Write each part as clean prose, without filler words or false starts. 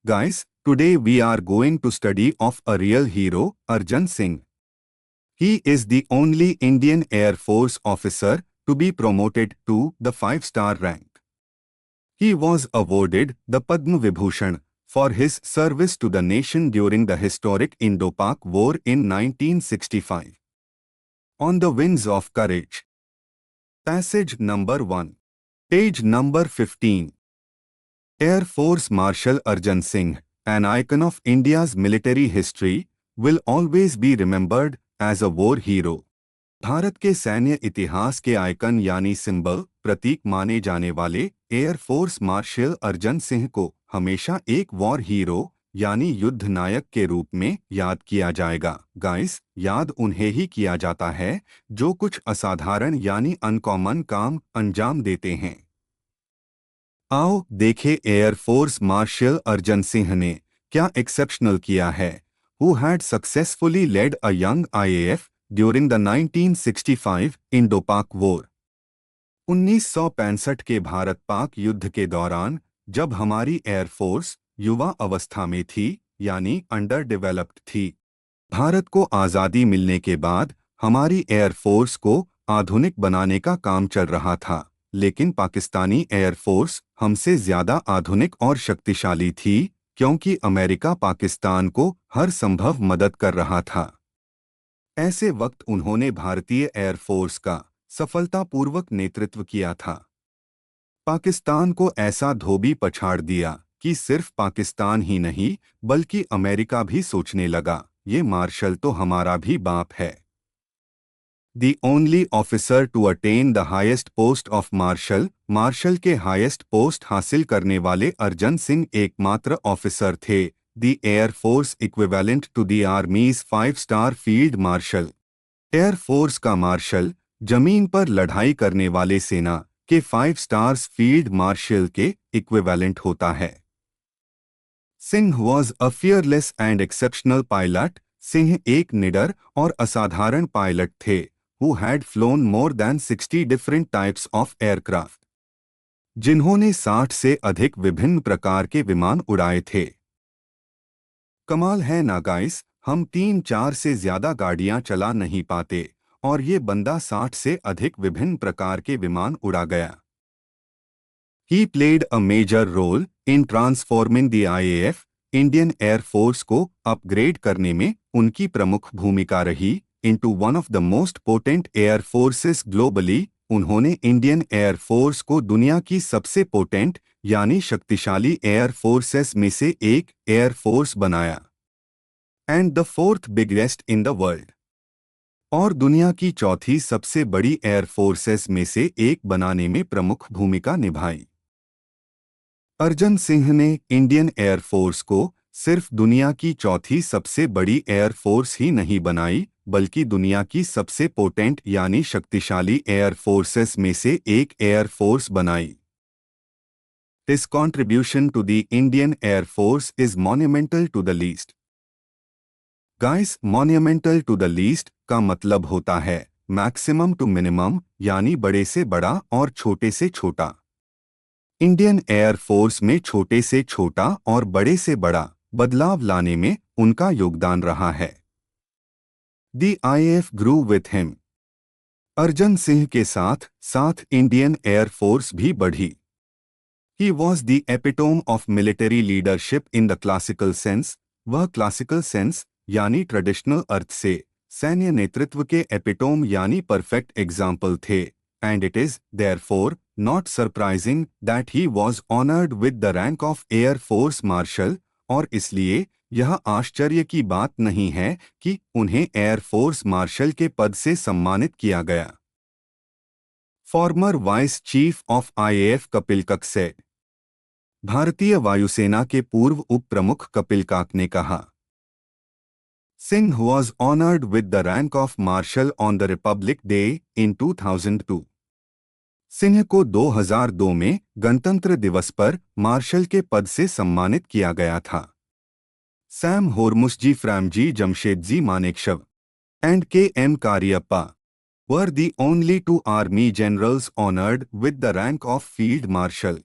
Guys, today we are going to study of a real hero, Arjan Singh. He is the only Indian Air Force officer to be promoted to the 5-star rank. He was awarded the Padma Vibhushan for his service to the nation during the historic Indo-Pak War in 1965. On the Wings of Courage. Passage number 1. Page number 15. Air Force Marshal Arjan Singh, an icon of India's military history, will always be remembered as a war hero. Bharat के सैन्य इतिहास के icon यानी symbol प्रतीक माने जाने वाले air force martial Arjan Singh को हमेशा एक वॉर हीरो यानी युद्ध नायक के रूप में याद किया जाएगा। गाइस, याद उन्हें ही किया जाता है जो कुछ असाधारण यानी अनकॉमन काम अंजाम देते हैं। आओ देखें air force martial Arjan Singh ने क्या एक्सेप्शनल किया है। Who had successfully led a young IAF during the 1965 Indo-Pak War. 1965 के भारत-पाक युद्ध के दौरान जब हमारी एयरफोर्स युवा अवस्था में थी यानी अंडर डेवलप्ड थी। भारत को आज़ादी मिलने के बाद हमारी एयरफोर्स को आधुनिक बनाने का काम चल रहा था, लेकिन पाकिस्तानी एयरफोर्स हमसे ज़्यादा आधुनिक और शक्तिशाली थी क्योंकि अमेरिका पाकिस्तान को हर संभव मदद कर रहा था। ऐसे वक्त उन्होंने भारतीय एयरफोर्स का सफलतापूर्वक नेतृत्व किया था। पाकिस्तान को ऐसा धोबी पछाड़ दिया कि सिर्फ पाकिस्तान ही नहीं बल्कि अमेरिका भी सोचने लगा, ये मार्शल तो हमारा भी बाप है। The only officer to attain the highest post of marshal, marshal के हाईएस्ट पोस्ट हासिल करने वाले अर्जन सिंह एकमात्र ऑफिसर थे, the Air Force equivalent to the Army's 5-star field marshal. Air force का मार्शल जमीन पर लड़ाई करने वाले सेना के 5 स्टार्स फील्ड मार्शल के इक्विवेलेंट होता है। Singh was a fearless and exceptional pilot. Singh एक निडर और असाधारण पायलट थे who had flown more than 60 different types of aircraft. जिन्होंने 60 से अधिक विभिन्न प्रकार के विमान उड़ाए थे। कमाल है ना गाइस, हम 3-4 से ज्यादा गाड़ियां चला नहीं पाते और ये बंदा 60 से अधिक विभिन्न प्रकार के विमान उड़ा गया। He played a major role in transforming the IAF, Indian air force को अपग्रेड करने में उनकी प्रमुख भूमिका रही into one of the most potent air forces globally. उन्होंने इंडियन एयर फोर्स को दुनिया की सबसे पोटेंट यानी शक्तिशाली एयर फोर्सेस में से एक एयर फोर्स बनाया and the 4th biggest in the world, और दुनिया की चौथी सबसे बड़ी एयर फोर्सेस में से एक बनाने में प्रमुख भूमिका निभाई। अर्जन सिंह ने इंडियन एयर फोर्स को सिर्फ दुनिया की चौथी सबसे बड़ी एयर फोर्स ही नहीं बनाई बल्कि दुनिया की सबसे पोटेंट यानी शक्तिशाली एयर फोर्सेस में से एक एयर फोर्स बनाई। His contribution to the Indian Air Force is monumental to the least. Guys, monumental to the least का मतलब होता है मैक्सिमम टू मिनिमम यानी बड़े से बड़ा और छोटे से छोटा। इंडियन एयर फोर्स में छोटे से छोटा और बड़े से बड़ा बदलाव लाने में उनका योगदान रहा है। The IAF grew with him. Arjan Singh के साथ साथ इंडियन एयर फोर्स भी बढ़ी। He was the epitome of military leadership in the classical sense. वह क्लासिकल सेंस यानी ट्रेडिशनल अर्थ से सैन्य नेतृत्व के एपिटोम यानी परफेक्ट एग्जाम्पल थे। And it is, therefore, not surprising that he was honored with the rank of Air Force Marshal, और इसलिए यह आश्चर्य की बात नहीं है कि उन्हें एयर फोर्स मार्शल के पद से सम्मानित किया गया। Farmer vice chief of IAF Kapil कक सेड, भारतीय वायुसेना के पूर्व उप प्रमुख कपिल काक ने कहा, Singh was honoured with the rank of marshal on the Republic Day in 2002। Singh को 2002 में गणतंत्र दिवस पर मार्शल के पद से सम्मानित किया गया था। Sam Hormusji Framji Jamshedji Manekshaw and K.M. Cariappa were the only 2 army generals honored with the rank of Field Marshal.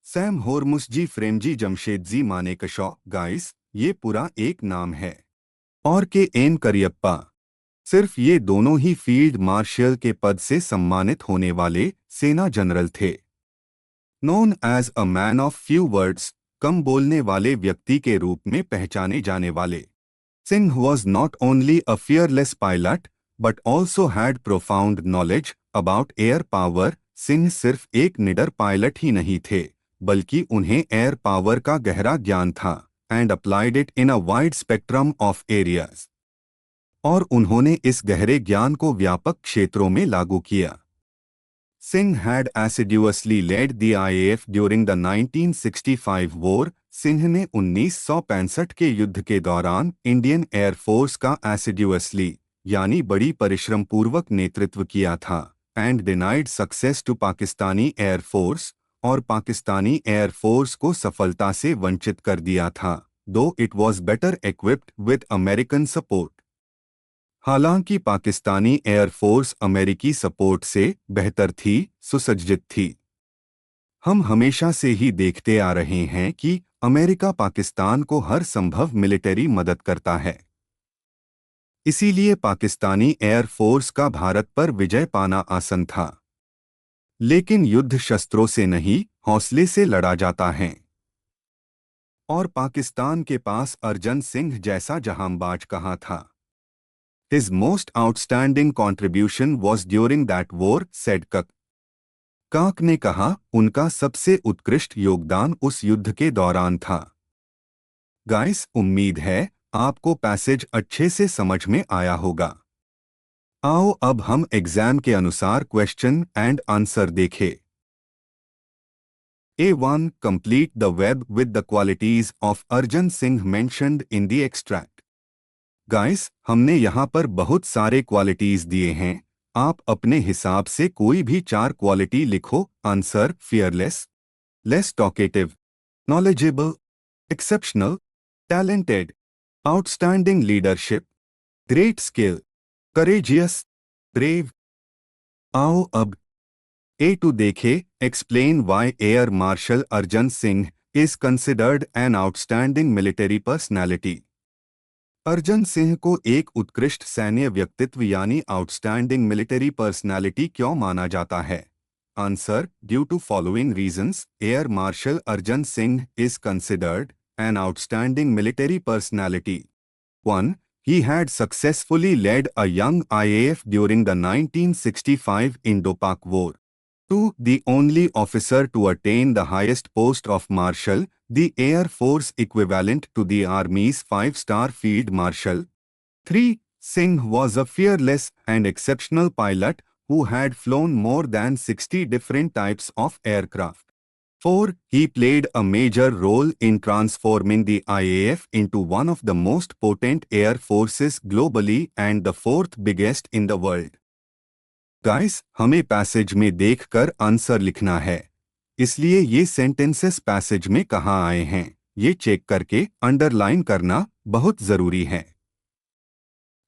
Sam Hormusji Framji Jamshedji Manekshaw. Guys, ये पूरा एक नाम है। और के एन करियप्पा। सिर्फ ये दोनों ही फील्ड मार्शल के पद से सम्मानित होने वाले सेना जनरल थे। Known as a man of few words, कम बोलने वाले व्यक्ति के रूप में पहचाने जाने वाले, Singh was not only a fearless pilot but also had profound knowledge about air power. Singh सिर्फ एक निडर पायलट ही नहीं थे, बल्कि उन्हें एयर पावर का गहरा ज्ञान था, and applied it in a wide spectrum of areas. और उन्होंने इस गहरे ज्ञान को व्यापक क्षेत्रों में लागू किया। Singh had assiduously led the IAF during the 1965 war. Singh ने 1965 के युद्ध के दौरान इंडियन एयरफोर्स का assiduously यानी बड़ी परिश्रम पूर्वक नेतृत्व किया था, and denied success to Pakistani air force, और पाकिस्तानी एयरफोर्स को सफलता से वंचित कर दिया था, दो it was better equipped with American support. हालांकि पाकिस्तानी एयरफोर्स अमेरिकी सपोर्ट से बेहतर थी, सुसज्जित थी। हम हमेशा से ही देखते आ रहे हैं कि अमेरिका पाकिस्तान को हर संभव मिलिट्री मदद करता है। इसीलिए पाकिस्तानी एयरफोर्स का भारत पर विजय पाना आसान था। लेकिन युद्ध शस्त्रों से नहीं, हौसले से लड़ा जाता है। और पाकिस्तान के पास अर्जन सिंह जैसा जहांबाज कहाँ था? His most outstanding contribution was during that war, said Kak. काक ने कहा, उनका सबसे उत्कृष्ट योगदान उस युद्ध के दौरान था। गाइस, उम्मीद है आपको पैसेज अच्छे से समझ में आया होगा। आओ अब हम एग्जाम के अनुसार क्वेश्चन एंड आंसर देखें। A1. Complete the web with the qualities of Arjan Singh mentioned in the extract. Guys, हमने यहाँ पर बहुत सारे क्वालिटीज दिए हैं। आप अपने हिसाब से कोई भी 4 क्वालिटी लिखो। Answer: fearless, less talkative, knowledgeable, exceptional, talented, outstanding leadership, great skill, courageous, brave. आओ अब A2 देखे। Explain why air marshal Arjan Singh is considered an outstanding military personality. Arjan Singh को एक उत्कृष्ट सैन्य व्यक्तित्व यानी आउटस्टैंडिंग मिलिट्री पर्सनैलिटी क्यों माना जाता है? Answer: due to following reasons, air marshal Arjan Singh is considered an outstanding military personality. 1. He had successfully led a young IAF during the 1965 Indo-Pak War. 2. The only officer to attain the highest post of Marshal, the Air Force equivalent to the Army's 5-star Field Marshal. 3. Singh was a fearless and exceptional pilot who had flown more than 60 different types of aircraft. 4. He played a major role in transforming the IAF into one of the most potent air forces globally and the 4th biggest in the world. Guys, हमें passage में देखकर answer लिखना है, इसलिए ये sentences passage में कहाँ आए हैं ये चेक करके अंडरलाइन करना बहुत जरूरी है।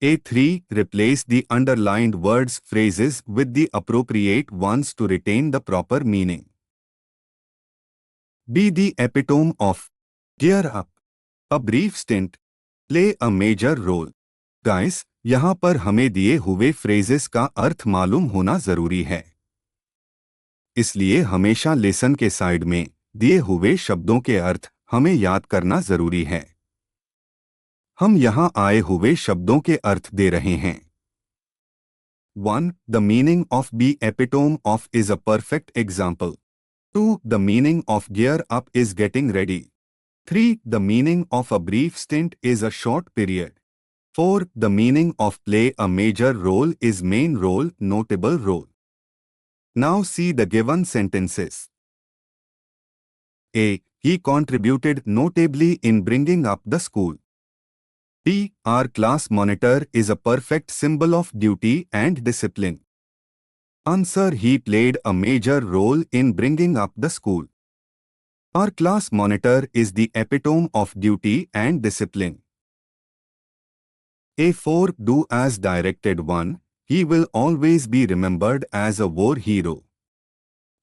A3. Replace the underlined words phrases with the appropriate ones to retain the proper meaning. Be the epitome of. Gear up. A brief stint. Play a major role. Guys, यहाँ पर हमें दिए हुए फ्रेजेस का अर्थ मालूम होना जरूरी है, इसलिए हमेशा लेसन के साइड में दिए हुए शब्दों के अर्थ हमें याद करना जरूरी है। हम यहाँ आए हुए शब्दों के अर्थ दे रहे हैं। 1. The meaning of be epitome of is a perfect example. 2. The meaning of gear up is getting ready. 3. The meaning of a brief stint is a short period. 4. The meaning of play a major role is main role, notable role. Now see the given sentences. A. He contributed notably in bringing up the school. B. Our class monitor is a perfect symbol of duty and discipline. Answer: He played a major role in bringing up the school. Our class monitor is the epitome of duty and discipline. A4. Do as directed. 1. He will always be remembered as a war hero.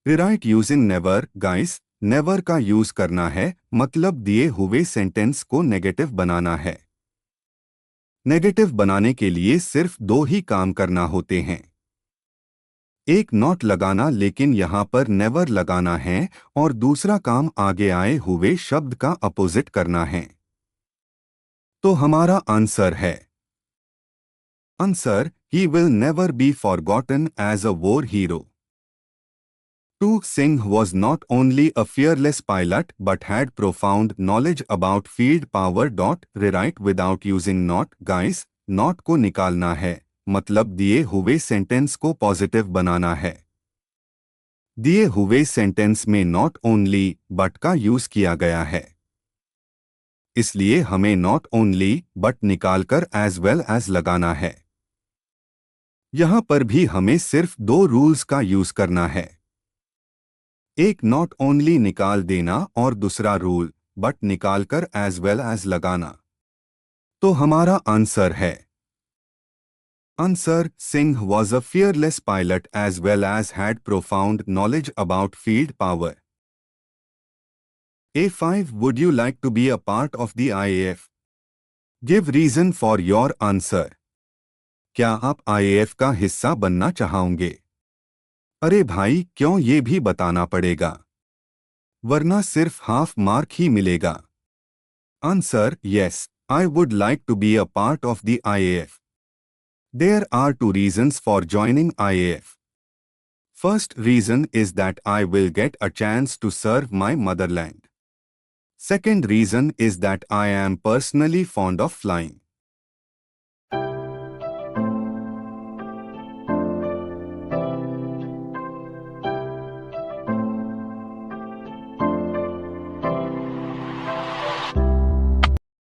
Rewrite using never. Guys, never का use करना है, मतलब दिए हुए sentence को negative बनाना है। Negative बनाने के लिए सिर्फ दो ही काम करना होते हैं। एक नॉट लगाना, लेकिन यहां पर नेवर लगाना है, और दूसरा काम आगे आए हुए शब्द का अपोजिट करना है। तो हमारा आंसर है answer, he will never be forgotten as a war hero. Tu Singh was not only a fearless pilot but had profound knowledge about field power. Rewrite without using not. Guys, not को निकालना है, मतलब दिए हुए sentence को positive बनाना है। दिए हुए सेंटेंस में नॉट ओनली बट का यूज किया गया है, इसलिए हमें नॉट ओनली बट निकालकर एज वेल एज लगाना है। यहां पर भी हमें सिर्फ दो रूल्स का यूज करना है, एक नॉट ओनली निकाल देना और दूसरा रूल बट निकालकर एज वेल एज लगाना। तो हमारा आंसर है answer, Singh was a fearless pilot as well as had profound knowledge about field power. A5 would you like to be a part of the IAF? Give reason for your answer. क्या आप IAF का हिस्सा बनना चाहोगे? अरे भाई, क्यों, ये भी बताना पड़ेगा, वरना सिर्फ हाफ मार्क ही मिलेगा। Answer, yes, I would like to be a part of the IAF. There are two reasons for joining IAF. First reason is that I will get a chance to serve my motherland. Second reason is that I am personally fond of flying.